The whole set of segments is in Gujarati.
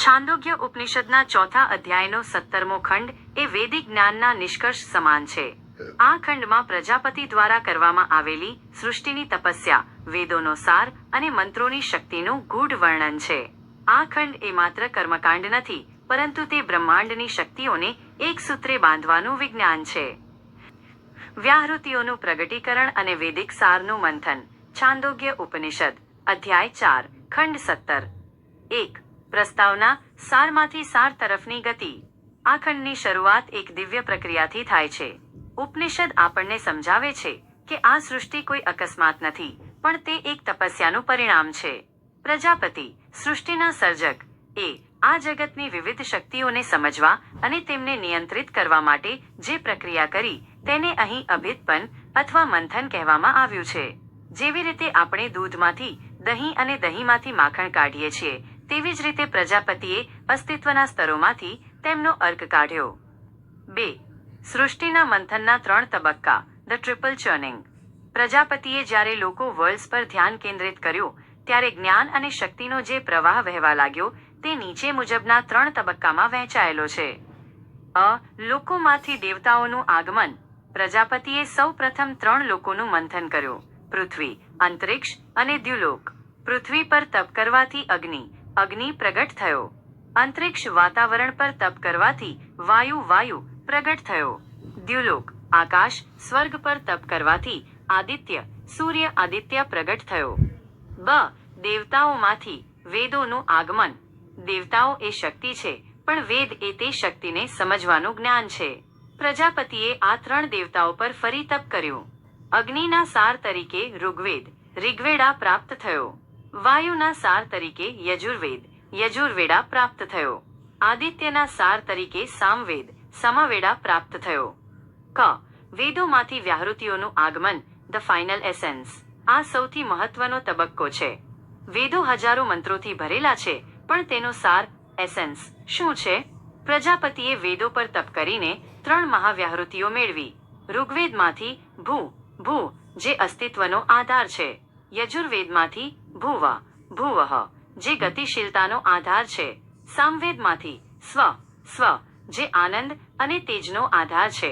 છાંદોગ્ય ઉપનિષદના ચોથા અધ્યાયનો 17મો ખંડ એ વૈદિક જ્ઞાનના નિષ્કર્ષ સમાન છે. આ ખંડમાં પ્રજાપતિ દ્વારા કરવામાં આવેલી સૃષ્ટિની તપસ્યા, વેદોનો સાર અને મંત્રોની શક્તિનું ગૂઢ વર્ણન છે. આ ખંડ એ માત્ર કર્મકાંડ નથી, પરંતુ તે બ્રહ્માંડની શક્તિઓને એક સૂત્રે બાંધવાનું વિજ્ઞાન છે. વ્યાહૃતિઓનું પ્રગટીકરણ અને વૈદિક સારનું મંથન. છાંદોગ્ય ઉપનિષદ, અધ્યાય 4, ખંડ 17. 1. પ્રસ્તાવના. સારમાંથી સાર તરફની ગતિ. આ ખંડની શરૂઆત એક દિવ્ય પ્રક્રિયાથી થાય છે. ઉપનિષદ આપણને સમજાવે છે કે આ સૃષ્ટિ કોઈ અકસ્માત નથી, પણ તે એક તપસ્યાનું પરિણામ છે. પ્રજાપતિ, સૃષ્ટિના સર્જક, એ આ જગતની વિવિધ શક્તિઓને સમજવા અને તેમને નિયંત્રિત કરવા માટે જે પ્રક્રિયા કરી તેને અહીં અભિદપન અથવા મંથન કહેવામાં આવ્યું છે. જેવી રીતે આપણે દૂધમાંથી દહીં અને દહીંમાંથી માખણ કાઢીએ છીએ, તેવી જ રીતે પ્રજાપતિએ અસ્તિત્વના સ્તરોમાંથી તેમનો અર્ક કાઢ્યો. 2. સૃષ્ટિના મંથનના 3 તબક્કા. The triple churning. પ્રજાપતિએ જ્યારે લોકો વર્લ્ડ્સ પર ધ્યાન કેન્દ્રિત કર્યું, ત્યારે જ્ઞાન અને શક્તિનો જે પ્રવાહ વહેવા લાગ્યો તે નીચે મુજબના 3 તબક્કામાં વહેંચાયેલો છે. લોકોમાંથી દેવતાઓનું આગમન. પ્રજાપતિએ સૌ પ્રથમ 3 લોકોનું મંથન કર્યું: પૃથ્વી, અંતરિક્ષ અને દ્યુલોક. પૃથ્વી પર તપ કરવાથી અગ્નિ પ્રગટ થયો. અંતરિક્ષ વાતાવરણ પર તપ કરવાથી વાયુ પ્રગટ થયો. દ્યુલોક આકાશ સ્વર્ગ પર તપ કરવાથી સૂર્ય આદિત્ય પ્રગટ થયો. દેવતાઓમાંથી વેદોનું આગમન. દેવતાઓ એ શક્તિ છે, પણ વેદ એ તે શક્તિને સમજવાનું જ્ઞાન છે. પ્રજાપતિએ આ 3 દેવતાઓ પર ફરી તપ કર્યું. અગ્નિના સાર તરીકે ઋગ્વેડા પ્રાપ્ત થયો. વાયુના સાર તરીકે યજુર્વેડા પ્રાપ્ત થયો. આદિત્યના સાર તરીકે સામવેડા પ્રાપ્ત થયો. વેદોમાંથી વ્યાહૃતિઓનું આગમન. The final essence. આ સૌથી મહત્વનો તબક્કો છે. વેદો હજારો મંત્રોથી ભરેલા છે, પણ તેનો સાર, એસેન્સ શું છે? પ્રજાપતિએ વેદો પર તપ કરીને 3 મહાવ્યાહૃતિઓ મેળવી. ઋગ્વેદમાંથી ભૂ જે અસ્તિત્વનો આધાર છે. યજુર્વેદમાંથી ભુવઃ જે ગતિશીલતાનો આધાર છે. સામવેદમાંથી સ્વ જે આનંદ અને તેજનો આધાર છે.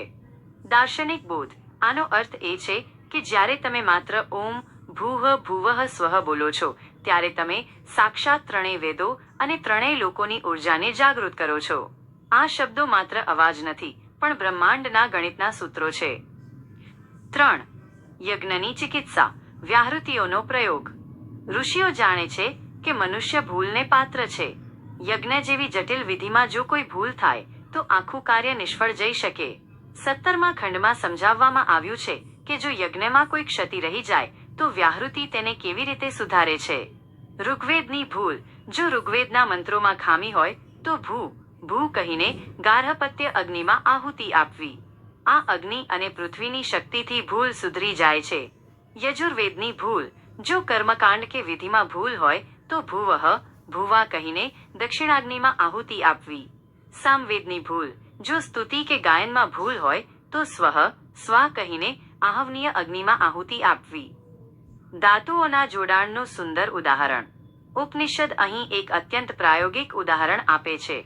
દાર્શનિક બોધ. આનો અર્થ એ છે કે જ્યારે તમે માત્ર ઓમ ભૂવઃ સ્વઃ બોલો છો, ત્યારે તમે સાક્ષાત 3 વેદો અને 3 લોકોની ઉર્જાને જાગૃત કરો છો. આ શબ્દો માત્ર અવાજ નથી, પણ બ્રહ્માંડના ગણિતના સૂત્રો છે. 3. યજ્ઞની ચિકિત્સા. વ્યાહૃતિઓનો પ્રયોગ. ઋષિઓ જાણે છે કે મનુષ્ય ભૂલને પાત્ર છે. યજ્ઞ જેવી જટિલ વિધિમાં જો કોઈ ભૂલ થાય તો આખું કાર્ય નિષ્ફળ જઈ શકે. 17મા ખંડમાં સમજાવવામાં આવ્યું છે કે જો યજ્ઞમાં કોઈ ક્ષતિ રહી જાય તો વ્યાહૃતિ તેને કેવી રીતે સુધારે છે. ઋગ્વેદની ભૂલ. જો ઋગ્વેદના મંત્રોમાં ખામી હોય તો ભૂ કહીને ગાર્હપત્ય અગ્નિમાં આહુતિ આપવી. આ અગ્નિ અને પૃથ્વીની શક્તિથી ભૂલ સુધરી જાય છે. યજુર્વેદની ભૂલ. જો કર્મકાંડ કે વિધિમાં ભૂલ હોય તો ભૂવા કહીને દક્ષિણાગ્નિમાં આહુતિ આપવી. સામવેદની ભૂલ. જો સ્તુતિ કે ગાયનમાં ભૂલ હોય તો સ્વા કહીને આહવનીય અગ્નિમાં આહુતિ આપવી. ધાતુઓના જોડાણનું સુંદર ઉદાહરણ. ઉપનિષદ અહીં એક અત્યંત પ્રાયોગિક ઉદાહરણ આપે છે.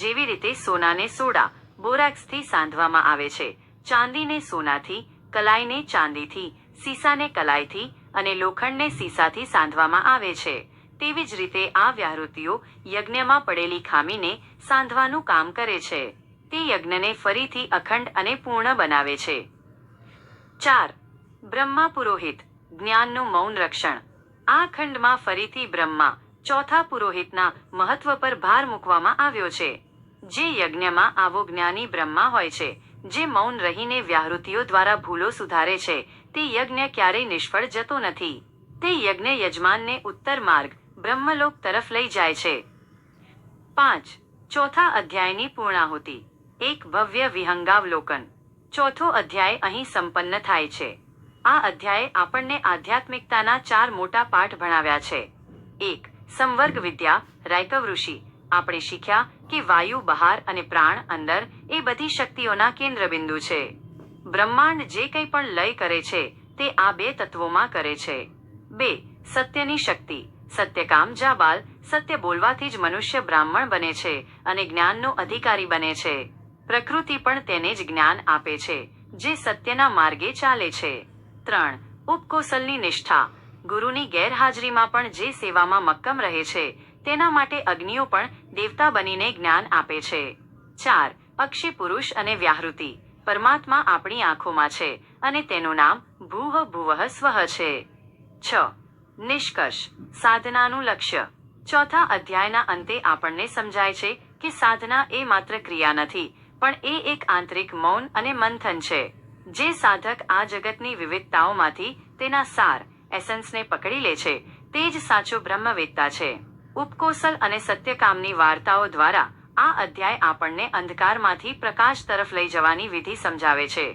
જેવી રીતે સોનાને સોડા, બોરાક્સથી સાંધવામાં આવે છે, ચાંદીને સોનાથી, કલાઈને ચાંદીથી, સીસાને કલાઈથી અને લોખંડને સીસાથી સાંધવામાં આવે છે, તેવી જ રીતે આ વ્યાહૃતિઓ યજ્ઞમાં પડેલી ખામીને સાંધવાનું કામ કરે છે. તે યજ્ઞને ફરીથી અખંડ અને પૂર્ણ બનાવે છે. 4. બ્રહ્મા પુરોહિત. જ્ઞાનનું મૌન રક્ષણ. આ ખંડમાં ફરીથી બ્રહ્મા, ચોથા પુરોહિતના મહત્વ પર ભાર મૂકવામાં આવ્યો છે. જે યજ્ઞમાં આવો જ્ઞાની બ્રહ્મા હોય છે, જે મૌન રહીને વ્યાહૃતિઓ દ્વારા ભૂલો સુધારે છે, તે યજ્ઞ ક્યારેય નિષ્ફળ જતો નથી. તે યજ્ઞ યજમાનને ઉત્તર માર્ગ, બ્રહ્મલોક તરફ લઈ જાય છે. 5. ચોથા અધ્યાયની પૂર્ણાહુતિ. એક ભવ્ય વિહંગાવલોકન. ચોથો અધ્યાય અહીં સંપન્ન થાય છે. આ અધ્યાયે આપણને આધ્યાત્મિકતાના 4 મોટા પાઠ ભણાવ્યા છે. 1. સંવર્ગ વિદ્યા. રાયકવ ઋષિ. આપણે શીખ્યા કે વાયુ બહાર અને પ્રાણ અંદર એ બધી શક્તિઓના કેન્દ્રબિંદુ છે. બ્રહ્માંડ જે કંઈ પણ લય કરે છે તે આ 2 તત્વોમાં કરે છે. 2. સત્યની શક્તિ. સત્યકામ જાબાલ સત્ય બોલવાથી જ મનુષ્ય બ્રાહ્મણ બને છે અને જ્ઞાનનો અધિકારી બને છે. પ્રકૃતિ પણ તેને જ જ્ઞાન આપે છે જે સત્યના માર્ગે ચાલે છે. 3. ઉપકોસલની નિષ્ઠા. ગુરુની ગેરહાજરીમાં પણ જે સેવામાં મક્કમ રહે છે તેના માટે અગ્નિઓ પણ દેવતા બનીને જ્ઞાન આપે છે. 4. અક્ષી પુરુષ અને વ્યાહૃતિ. પરમાત્મા આપણી આંખોમાં છે અને તેનું નામ ભૂહ ભુવઃ સ્વઃ છે. 6. નિષ્કર્ષ. સાધનાનું લક્ષ્ય. ચોથા અધ્યાયના અંતે આપણને સમજાય છે કે સાધના એ માત્ર ક્રિયા નથી, પણ એ એક આંતરિક મૌન અને મંથન છે. જે સાધક આ જગતની વિવિધતાઓમાંથી તેના સાર એસન્સને પકડી લે છે તે જ સાચો બ્રહ્મવેત્તા છે. ઉપકોસલ અને સત્યકામની વાર્તાઓ દ્વારા આ અધ્યાય આપણને અંધકારમાંથી પ્રકાશ તરફ લઈ જવાની વિધિ સમજાવે છે.